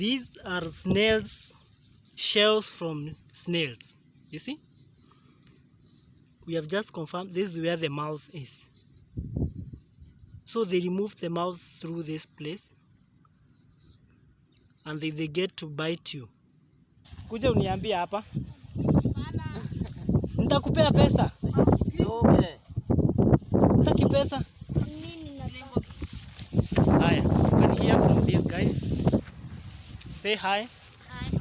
These are snails, shells from snails. You see? We have just confirmed this is where the mouth is. So they remove the mouth through this place and they get to bite you. Kuja uniambia hapa. Nitakupea pesa. Okay. Unataka pesa? Hi, you can hear from these guys. Say hi. Hi.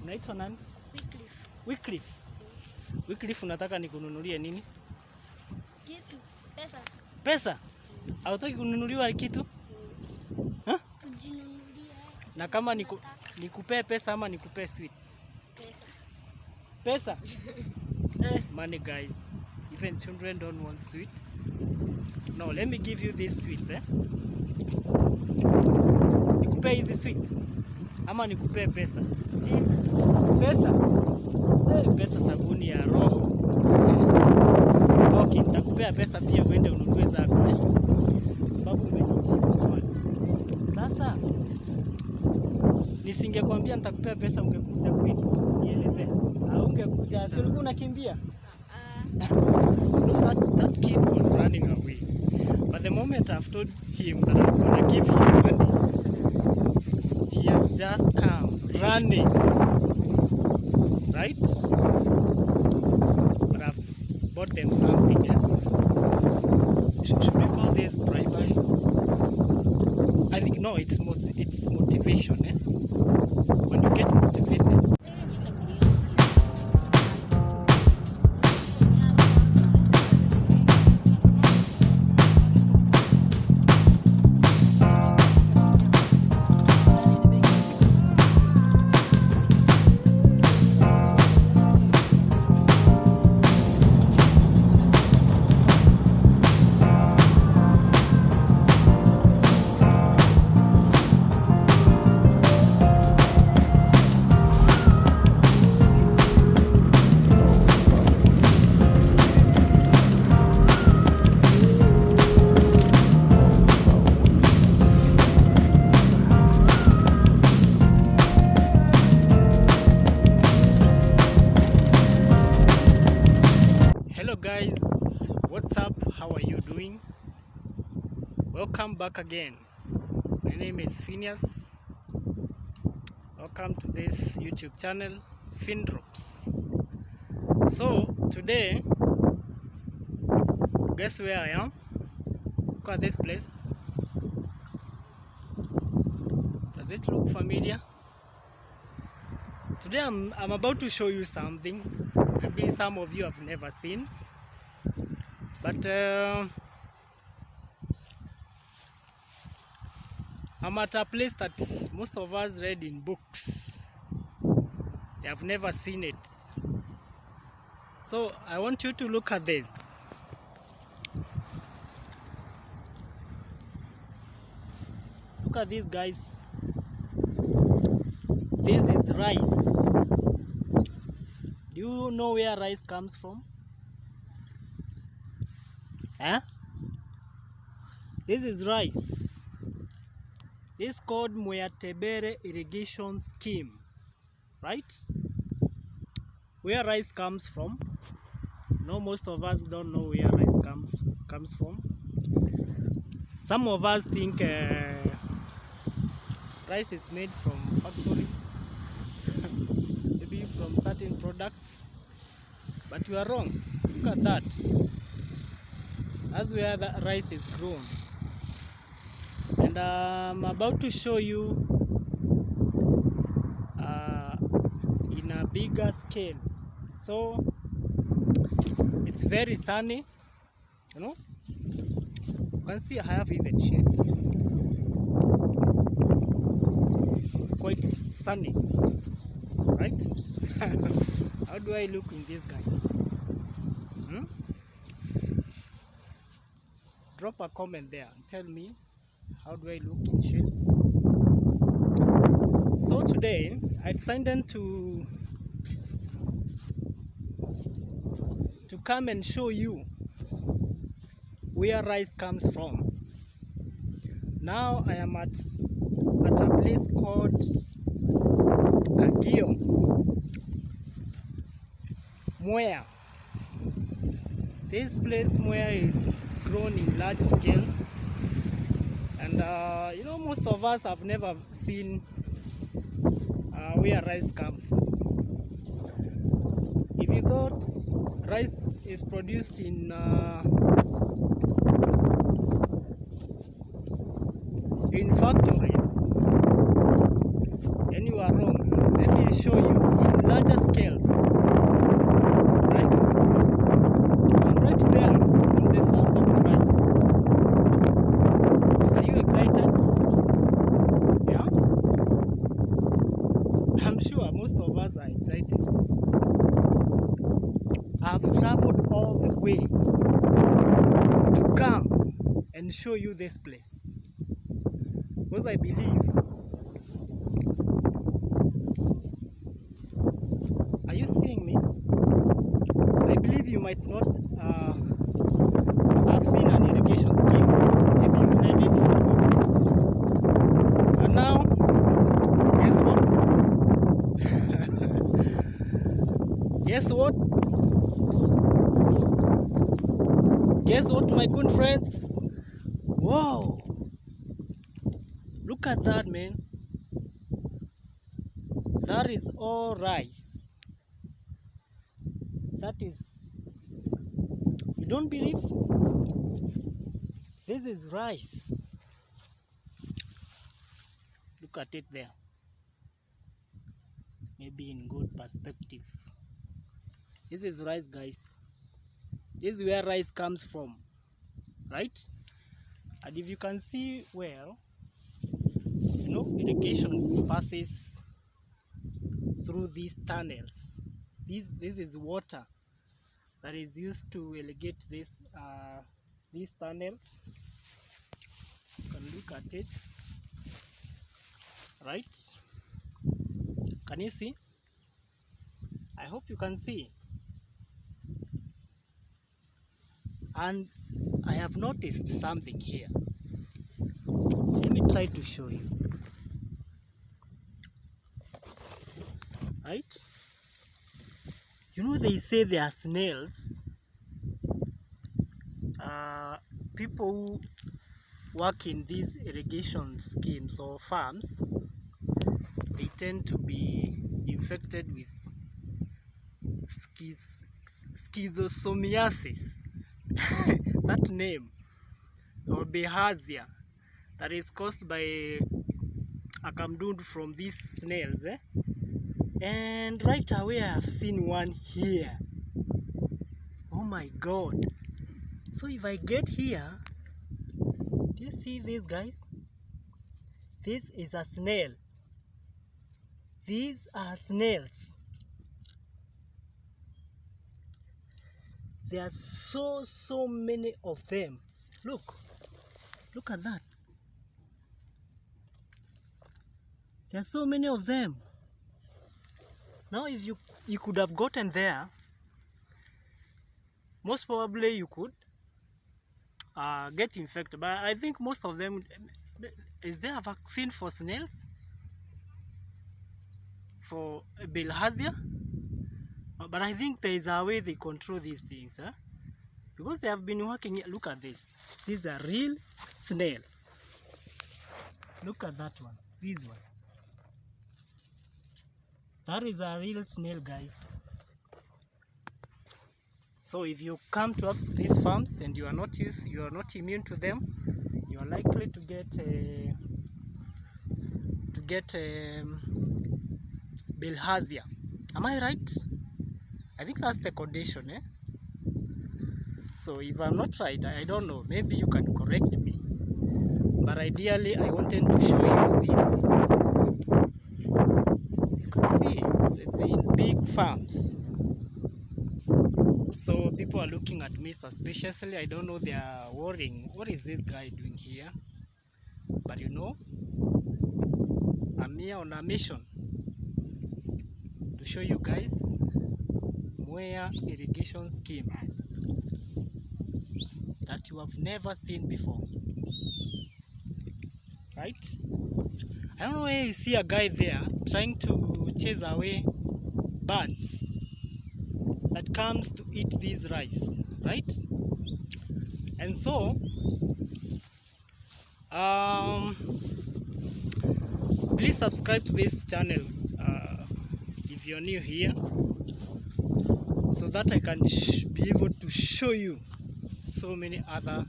Unaitwa nani? Wycliffe. Wycliffe, unataka nikununulie nini? Kitu. Pesa. Pesa? Hautaki kununuliwa kitu? Ha? Kujinunulia. Na kama nikupee pesa ama nikupee sweet? Pesa. Pesa? Money guys. Even children don't want sweet. No, let me give you this sweet, Nikupee hizi sweet ama nikupee pesa? Pesa. Pesa? Pesa sabuni ya roho. Okay, nitakupea pesa pia uende ununue zako, sababu umenijibu swali. Sasa nisingekwambia nitakupea pesa ungekuja kweli nieleze. Au ungekuja si ulikuwa unakimbia? That kid was running away. But the moment I've told him that I'm gonna give him money, he has just come running. Right? But I've bought them something. Should we call this bribery? I think no, it's motivation. When you get motivated. Hello guys, what's up? How are you doing? Welcome back again. My name is Phineas. Welcome to this YouTube channel, Findrops. So today, guess where I am? Look at this place. Does it look familiar? Today I'm about to show you something maybe some of you have never seen, but I'm at a place that most of us read in books. They have never seen it. So I want you to look at this. Look at these guys. This is rice. Do you know where rice comes from? This is rice. This is called Mwea Tebere irrigation scheme, right? Where rice comes from? No, most of us don't know where rice comes from. Some of us think rice is made from factories, maybe from certain products, but you are wrong. Look at that. That's where the rice is grown. And I'm about to show you in a bigger scale. So it's very sunny, you know. You can see I have even shades. It's quite sunny, right? How do I look in these guys? Drop a comment there and tell me, how do I look in shades? So today I decided to come and show you where rice comes from. Now I am at a place called Kagio, Mwea. This place Mwea is grown in large scale, and you know, most of us have never seen where rice comes from. If you thought rice is produced in factories, then you are wrong. Let me show you in larger scales. Right? I'm right there from the source of the rice. Are you excited? Yeah? I'm sure most of us are excited. I've traveled all the way to come and show you this place, because I believe, are you seeing me? I believe you might not have seen an irrigation scheme. Maybe you read it from books. And now, guess what? Guess what? Guess what, my good friends? Whoa! Look at that, man. That is all rice. That is... You don't believe? This is rice. Look at it there. Maybe in good perspective. This is rice, guys. This is where rice comes from, right? And if you can see well, you know, irrigation passes through these tunnels. This is water that is used to irrigate these tunnels. You can look at it, right? Can you see? I hope you can see. And I have noticed something here. Let me try to show you. Right? You know, they say there are snails. People who work in these irrigation schemes or farms, they tend to be infected with schistosomiasis. That name, or bilharzia, that is caused by a kamdund from these snails, eh? And right away I have seen one here. Oh my god. So if I get here, do you see this, guys? This is a snail. These are snails. There are so many of them. Look at that. There are so many of them. Now if you could have gotten there, most probably you could get infected. But I think most of them, is there a vaccine for snails? For bilharzia? But I think there is a way they control these things, huh? Because they have been working here. Look at this. This is a real snail. Look at that one. This one. That is a real snail, guys. So if you come to these farms and you are not immune to them, you are likely to get bilharzia. Am I right? I think that's the condition, eh? So if I'm not right, I don't know. Maybe you can correct me. But ideally, I wanted to show you this. You can see it's in big farms. So people are looking at me suspiciously. I don't know, they are worrying. What is this guy doing here? But you know, I'm here on a mission to show you guys Mwea irrigation scheme that you have never seen before. right? I don't know where you see a guy there trying to chase away birds that comes to eat this rice, right? And so please subscribe to this channel if you're new here, so that I can be able to show you so many other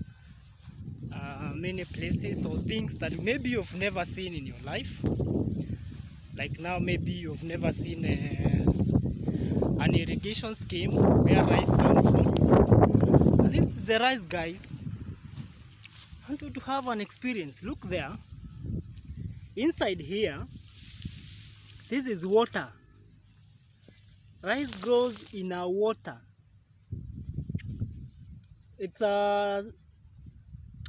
many places or things that maybe you've never seen in your life. Like now, maybe you've never seen an irrigation scheme where rice comes from. And this is the rice, guys. I want you to have an experience. Look there. Inside here, this is water. Rice grows in a water.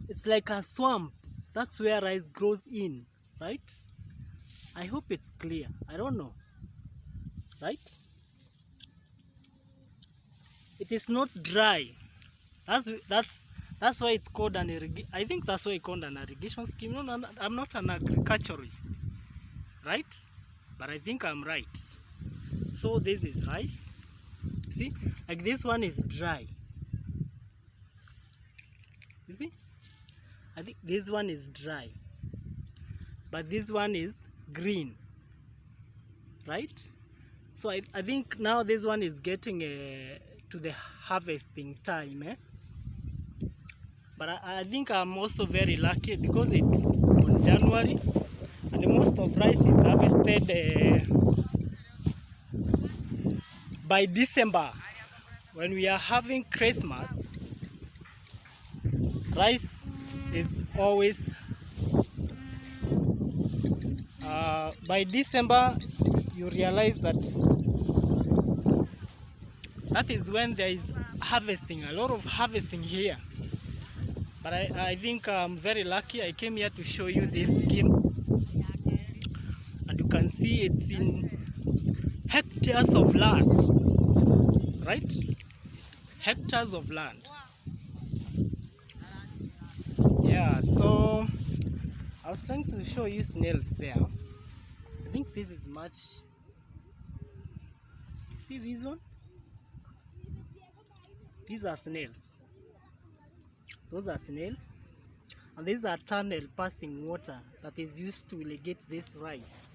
It's like a swamp. That's where rice grows in, right? I hope it's clear. I don't know, right? It is not dry. That's why it's called an irrigation. I think that's why it's called an irrigation scheme. No, I'm not an agriculturist, right? But I think I'm right. So this is rice. See, like this one is dry. You see? I think this one is dry, but this one is green, right? So I think now this one is getting to the harvesting time, but I think I'm also very lucky because it's on January and most of rice is harvested by December. When we are having Christmas, rice is always by December. You realize that is when there is harvesting, a lot of harvesting here. But I think I'm very lucky. I came here to show you this scheme, and you can see it's in hectares of land, right? Hectares of land. Yeah, so I was trying to show you snails there. I think this is much. See this one? These are snails. Those are snails. And these are tunnel passing water that is used to irrigate this rice.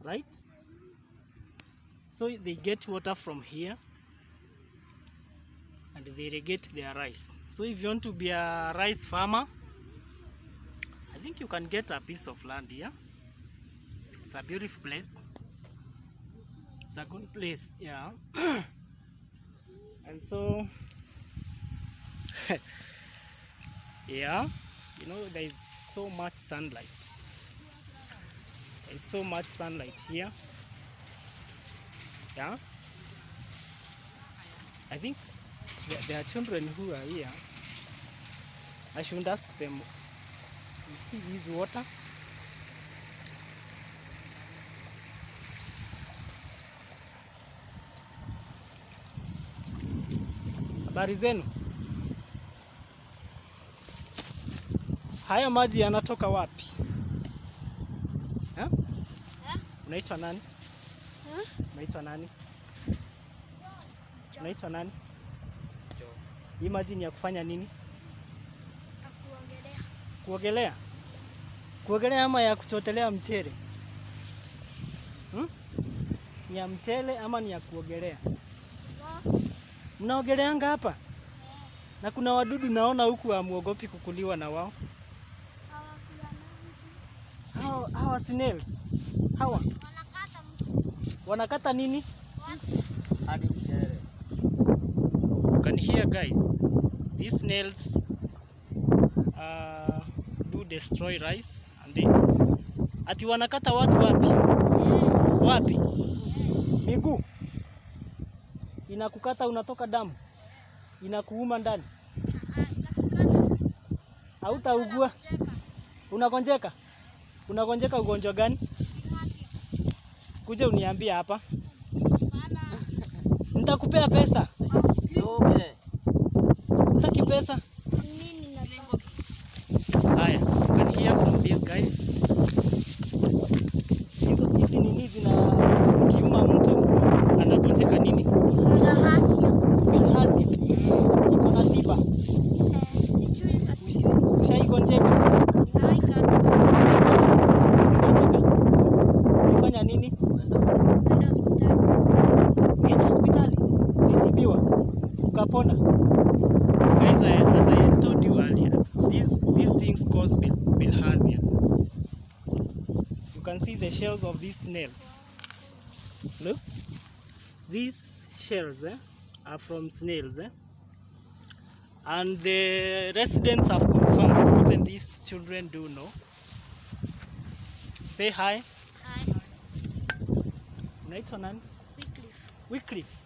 Right? So they get water from here and they irrigate their rice. So if you want to be a rice farmer, I think you can get a piece of land here. It's a beautiful place. It's a good place, yeah. And so, yeah, you know, there is so much sunlight. There is so much sunlight here. Yeah. I think there are children who are here. I should ask them. You see this water? Habari zenu? Haya maji yanatoka wapi? Ha? Unaitwa nani? Unaitwa nani? Unaitwa nani? Hii maji ni ya kufanya nini? Kuogelea. Kuogelea? Kuogelea ama ya kuchotelea mchele? Ni ya mchele ama ni ya kuogelea? Mnaogeleanga hapa? Na kuna wadudu naona huku hamuogopi kukuliwa na wao. Hawa snails. Hawa. Wanakata mtu. Wanakata nini? Hadi mchele. You can hear, guys. These snails do destroy rice and they ati wanakata watu wapi? Wapi? Miguu. Inakukata unatoka damu. Inakuuma ndani. Hautaugua. Unagonjeka? Unagonjeka ugonjwa gani? Kuja uniambie hapa. Nitakupea pesa. Saki pesa. Mimi na Haya, you can hear from this guys. Hizi nini zikiuma mtu anagonjeka nini? Bilharzia. Bilharzia. Iko na tiba. Ushaigonjeka? Ulifanya nini? Ulienda hospitali? Ulitibiwa? Ukapona? Guys, as I told you earlier, these things cause bilharzia. You can see the shells of these snails. Look, these shells are from snails, and the residents have confirmed, even these children do know. Say hi. Hi. Unaitwa nani? Wycliffe. Wycliffe.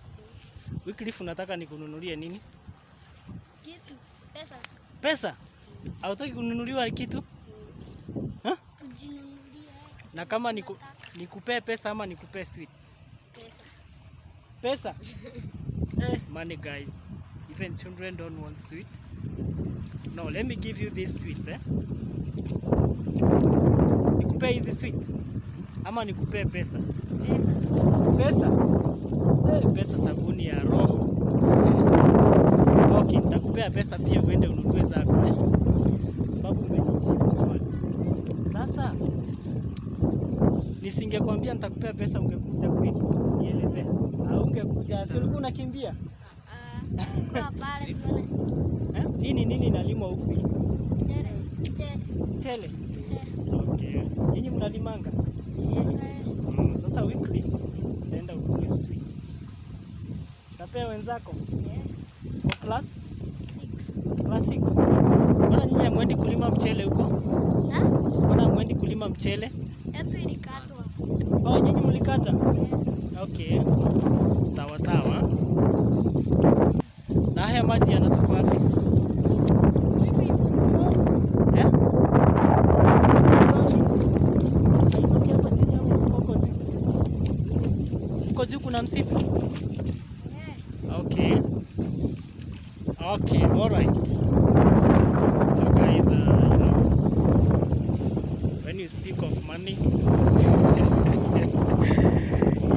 Wycliffe, unataka nikununulie nini? Kitu. Pesa. Pesa? Hautaki kununuliwa kitu? Ha? Kujinunulia. Na kama nikupee pesa ama nikupee sweet? Pesa. Pesa? Money, guys. Even children don't want sweet. No, let me give you this sweet, Nikupee hizi sweet ama nikupee pesa? Pesa. Pesa? Pesa sabuni ya roho. Okay, nitakupea pesa pia uende ununue zako, sababu umenijibu swali. Sasa nisingekwambia nitakupea pesa ungekuja kweli nielezea. Au ungekuja, si ulikuwa unakimbia? Kwa pale tuone. Hii ni nini inalimwa huku hii? Mchele. Mchele. Okay. Nyinyi mnalimanga? Sasa weekly naenda ununue sweet. Tapea wenzako? Kwa class 6. Class 6. Mbona nyinyi hamwendi kulima mchele huko? Mbona hamwendi kulima mchele? Yetu ilikatwa. Oh, nyinyi mlikata? Okay. Sawa sawa. Na haya maji yanatoka wapi? Huko juu kuna msitu? Okay. Okay, all right. So guys, when you speak of money,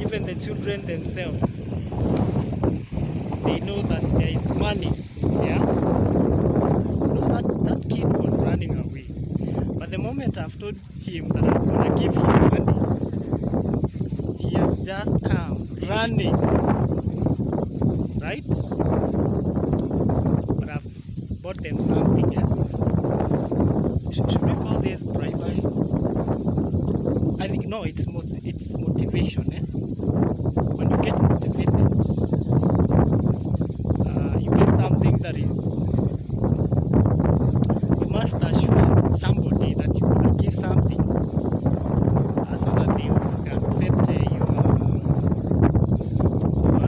even the children themselves, they know that there is money. Yeah. That kid was running away, but the moment I've told him that I'm gonna give him money, he has just come running. Right? But I've bought them something. Should we call this bribery? I think no. It's motivation. When you get motivated, you get something that is. You must assure somebody that you will give something, so that they will accept your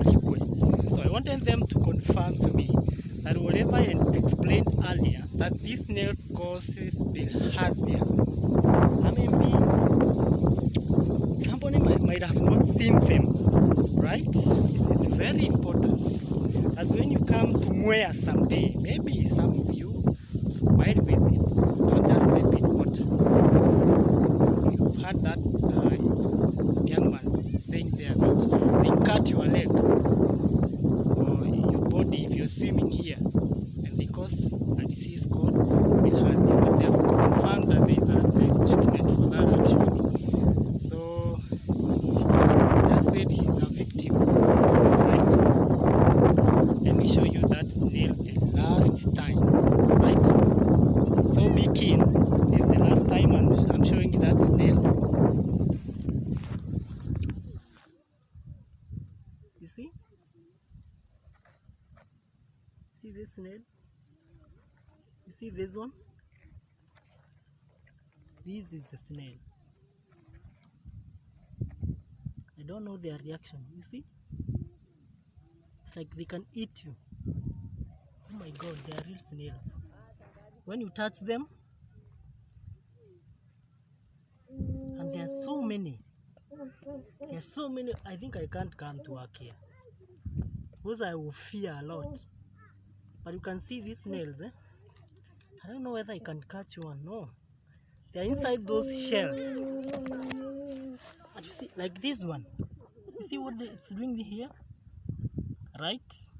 request. So I wanted them to confirm to me that whatever I explained earlier, that this snail causes bilharzia. I mean, somebody might have not seen them, right? It's very important. As when you come to Mwea someday, maybe some of you might visit. Don't just step in water. You've heard that young man saying there that they cut your leg or your body if you're swimming here, and they cause a disease called bilharzia. But they have confirmed that there is treatment for that actually. So he just said he's a victim, right? Let me show you that snail the last time, right? So be keen. This is the last time I'm showing you that snail. You see? See this snail? You see this one? This is the snail. I don't know their reaction. You see? It's like they can eat you. Oh my god, they are real snails. When you touch them, and there are so many. There are so many. I think I can't come to work here because I will fear a lot. But you can see these snails. I don't know whether I can catch one. No, They are inside those shells. And you see, like this one. You see what it's doing here? Right?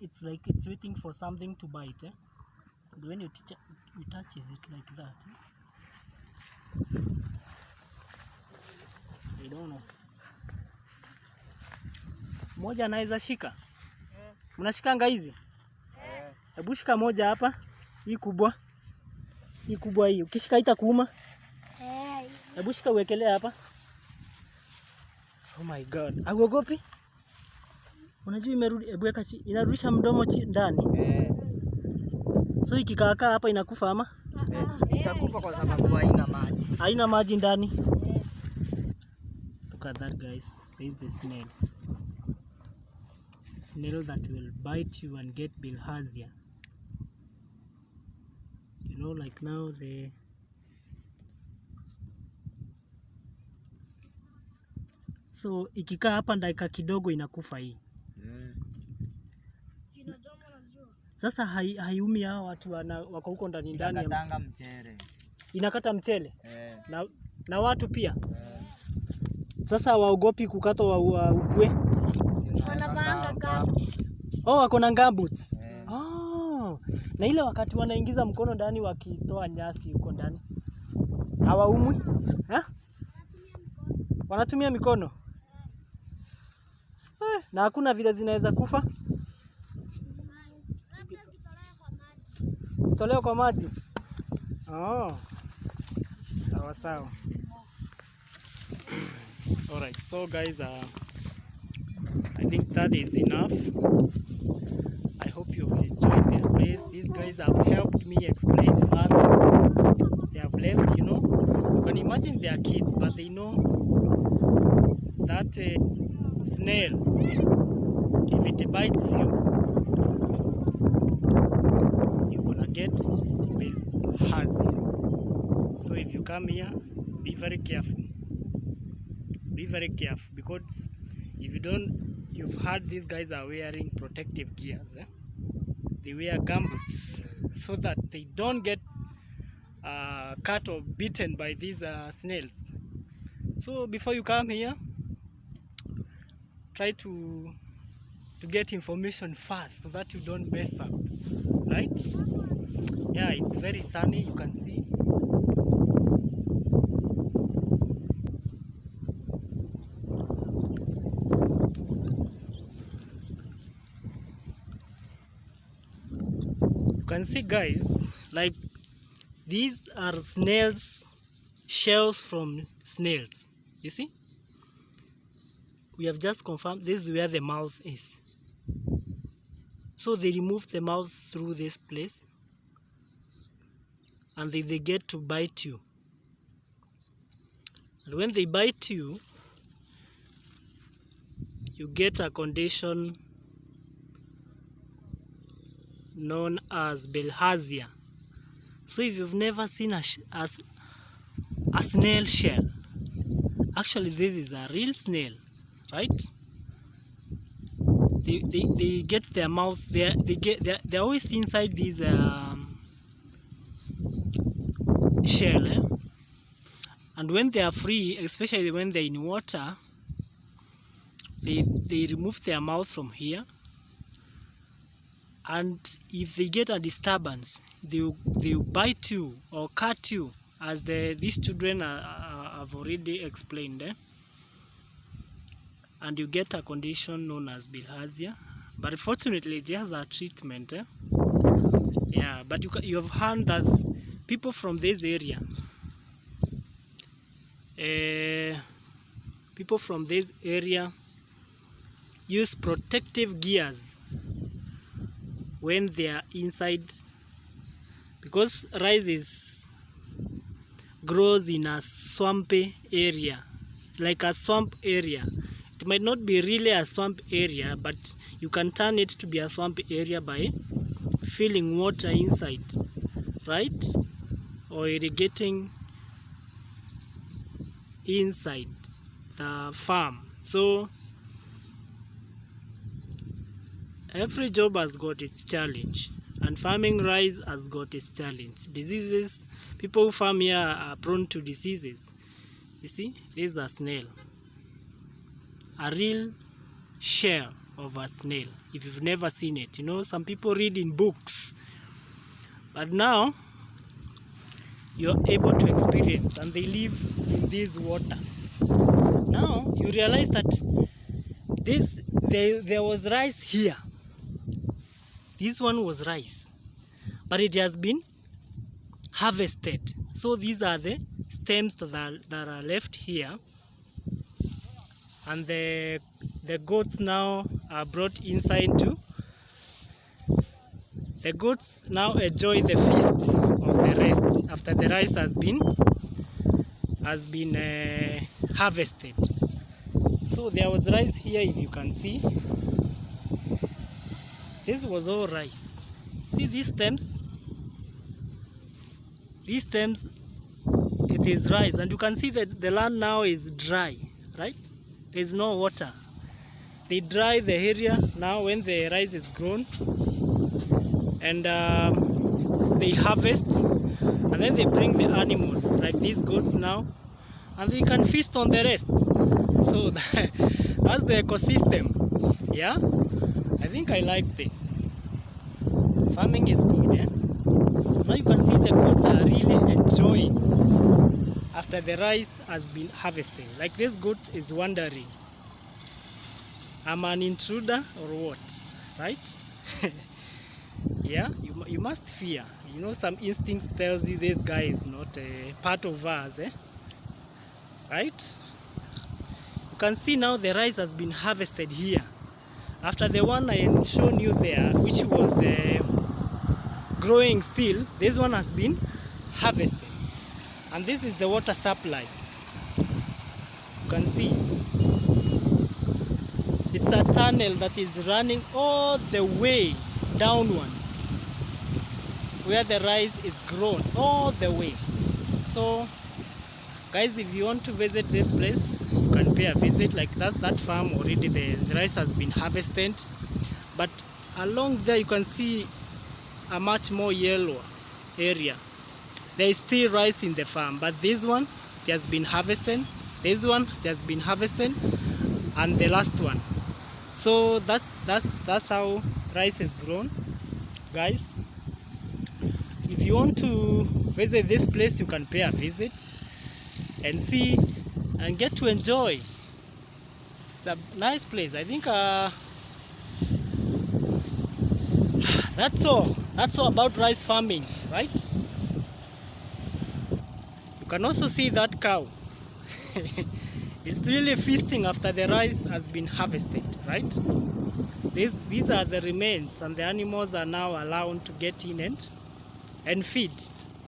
It's like it's waiting for something to bite. And when you touches it like that, I don't know. Moja anaweza shika. Mnashikanga hizi? Hebu shika moja hapa. Hii kubwa. Hii kubwa hii. Ukishika itakuuma. Hebu shika uwekelee hapa. Oh my god. Hauogopi? Unajua imerudi, hebu weka inarudisha mdomo ndani. So ikikaa hapa inakufa ama? Itakufa kwa sababu haina maji. Haina maji ndani. Look at that, guys. There is the snail. Snail that will bite you and get bilharzia. You know, like now so ikikaa hapa dakika kidogo inakufa hii. Sasa haiumi hao watu wako huko ndani ya mchele. Inakata mchele. Na watu pia. Sasa waogopi kukatwa ukwe. Wanavanga gabu. Oh, wako na gumboots. Oh. Na ile wakati wanaingiza mkono ndani wakitoa nyasi huko ndani. Hawaumwi? Wanatumia mikono. Na hakuna vile zinaweza kufa. Zitolewe kwa maji. Oh. Sawa sawa. Alright, so guys, I think that is enough. I hope you've enjoyed this place. These guys have helped me explain further. They have left, you know. You can imagine they are kids, but they know that snail, if it bites you, you're gonna get bilharzia. So if you come here, be very careful. Be very careful, because if you don't, you've heard these guys are wearing protective gears. They wear gumboots so that they don't get cut or bitten by these snails. So before you come here, try to get information fast so that you don't mess up, right? Yeah, it's very sunny, you can see. You can see, guys, like these are snails, shells from snails. You see? We have just confirmed this is where the mouth is. So they remove the mouth through this place and they get to bite you. And when they bite you, you get a condition known as bilharzia. So if you've never seen a snail shell, actually this is a real snail, right? They get their mouth, they're always inside this shell, and when they are free, especially when they're in water, they remove their mouth from here, and if they get a disturbance, they'll bite you or cut you, as these children have already explained, and you get a condition known as bilharzia. But fortunately it has a treatment. Yeah, but you have heard that people from this area, use protective gears when they are inside, because rice grows in a swampy area, like a swamp area. It might not be really a swamp area, but you can turn it to be a swamp area by filling water inside, right? Or irrigating inside the farm. So every job has got its challenge, and farming rice has got its challenge. Diseases, people who farm here are prone to diseases. You see, this is a snail, a real shell of a snail. If you've never seen it, you know, some people read in books, but now you're able to experience, and they live in this water. Now you realize that there was rice here. This one was rice, but it has been harvested. So these are the stems that are left here, and the goats now are brought inside too. The goats now enjoy the feast of the rest after the rice has been harvested. So there was rice here, if you can see. This was all rice. See these stems? These stems, it is rice, and you can see that the land now is dry, right? There is no water. They dry the area now when the rice is grown, and they harvest, and then they bring the animals like these goats now, and they can feast on the rest. So that's the ecosystem. Yeah, I think I like this. Farming is good. Yeah? Now you can see the goats are really enjoying after the rice has been harvested. Like this goat is wondering, am I an intruder or what? Right? Yeah, you must fear. You know, some instincts tells you this guy is not a part of us, eh? Right? You can see now the rice has been harvested here. After the one I had shown you there, which was growing still, this one has been harvested. And this is the water supply. You can see. It's a tunnel that is running all the way downwards, where the rice is grown all the way. So guys, if you want to visit this place, you can pay a visit. Like that farm already, the rice has been harvested, but along there you can see a much more yellow area. There is still rice in the farm, but this one, it has been harvested, this one, it has been harvested, and the last one. So that's how rice is grown, guys. If you want to visit this place, you can pay a visit and see and get to enjoy. It's a nice place. I think that's all about rice farming, right? You can also see that cow. It's really feasting after the rice has been harvested, right? These are the remains, and the animals are now allowed to get in and feed.